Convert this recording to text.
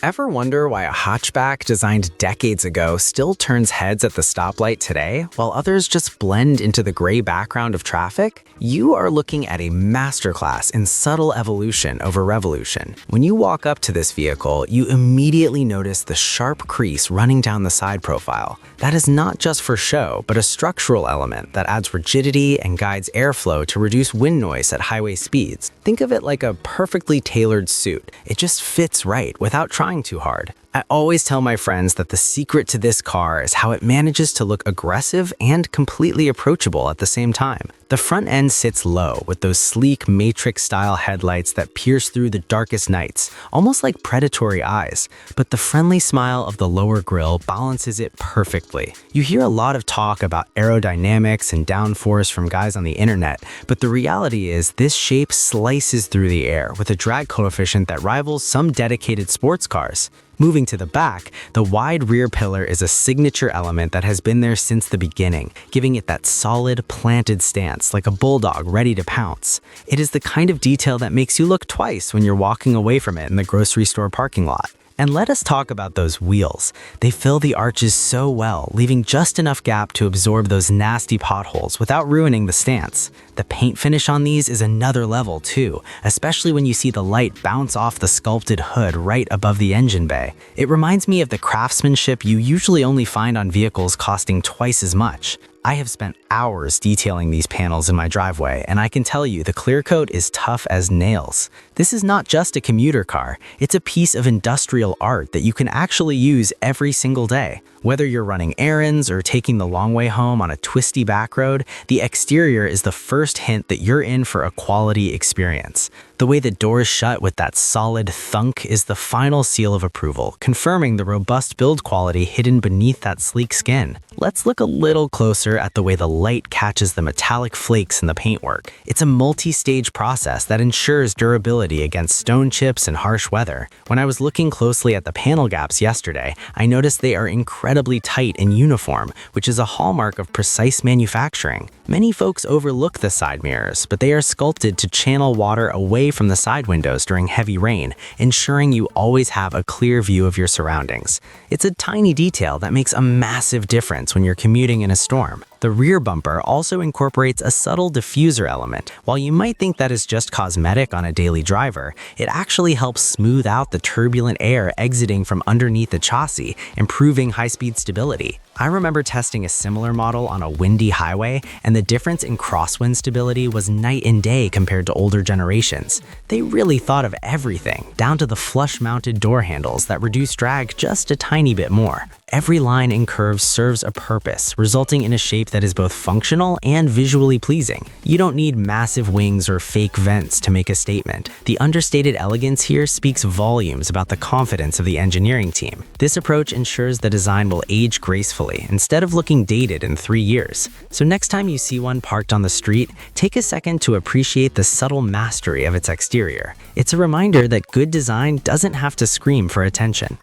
Ever wonder why a hatchback designed decades ago still turns heads at the stoplight today, while others just blend into the gray background of traffic? You are looking at a masterclass in subtle evolution over revolution. When you walk up to this vehicle, you immediately notice the sharp crease running down the side profile. That is not just for show, but a structural element that adds rigidity and guides airflow to reduce wind noise at highway speeds. Think of it like a perfectly tailored suit. It just fits right without trying too hard. I always tell my friends that the secret to this car is how it manages to look aggressive and completely approachable at the same time. The front end sits low with those sleek Matrix-style headlights that pierce through the darkest nights, almost like predatory eyes. But the friendly smile of the lower grille balances it perfectly. You hear a lot of talk about aerodynamics and downforce from guys on the internet, but the reality is this shape slices through the air with a drag coefficient that rivals some dedicated sports cars. Moving to the back, the wide rear pillar is a signature element that has been there since the beginning, giving it that solid, planted stance like a bulldog ready to pounce. It is the kind of detail that makes you look twice when you're walking away from it in the grocery store parking lot. And let us talk about those wheels. They fill the arches so well, leaving just enough gap to absorb those nasty potholes without ruining the stance. The paint finish on these is another level too, especially when you see the light bounce off the sculpted hood right above the engine bay. It reminds me of the craftsmanship you usually only find on vehicles costing twice as much. I have spent hours detailing these panels in my driveway, and I can tell you the clear coat is tough as nails. This is not just a commuter car, it's a piece of industrial art that you can actually use every single day. Whether you're running errands or taking the long way home on a twisty back road, the exterior is the first hint that you're in for a quality experience. The way the doors shut with that solid thunk is the final seal of approval, confirming the robust build quality hidden beneath that sleek skin. Let's look a little closer at the way the light catches the metallic flakes in the paintwork. It's a multi-stage process that ensures durability against stone chips and harsh weather. When I was looking closely at the panel gaps yesterday, I noticed they are incredibly tight and uniform, which is a hallmark of precise manufacturing. Many folks overlook the side mirrors, but they are sculpted to channel water away from the side windows during heavy rain, ensuring you always have a clear view of your surroundings. It's a tiny detail that makes a massive difference when you're commuting in a storm. The rear bumper also incorporates a subtle diffuser element. While you might think that is just cosmetic on a daily driver, it actually helps smooth out the turbulent air exiting from underneath the chassis, improving high-speed stability. I remember testing a similar model on a windy highway, and the difference in crosswind stability was night and day compared to older generations. They really thought of everything, down to the flush-mounted door handles that reduce drag just a tiny bit more. Every line and curve serves a purpose, resulting in a shape that is both functional and visually pleasing. You don't need massive wings or fake vents to make a statement. The understated elegance here speaks volumes about the confidence of the engineering team. This approach ensures the design will age gracefully instead of looking dated in 3 years. So next time you see one parked on the street, take a second to appreciate the subtle mastery of its exterior. It's a reminder that good design doesn't have to scream for attention.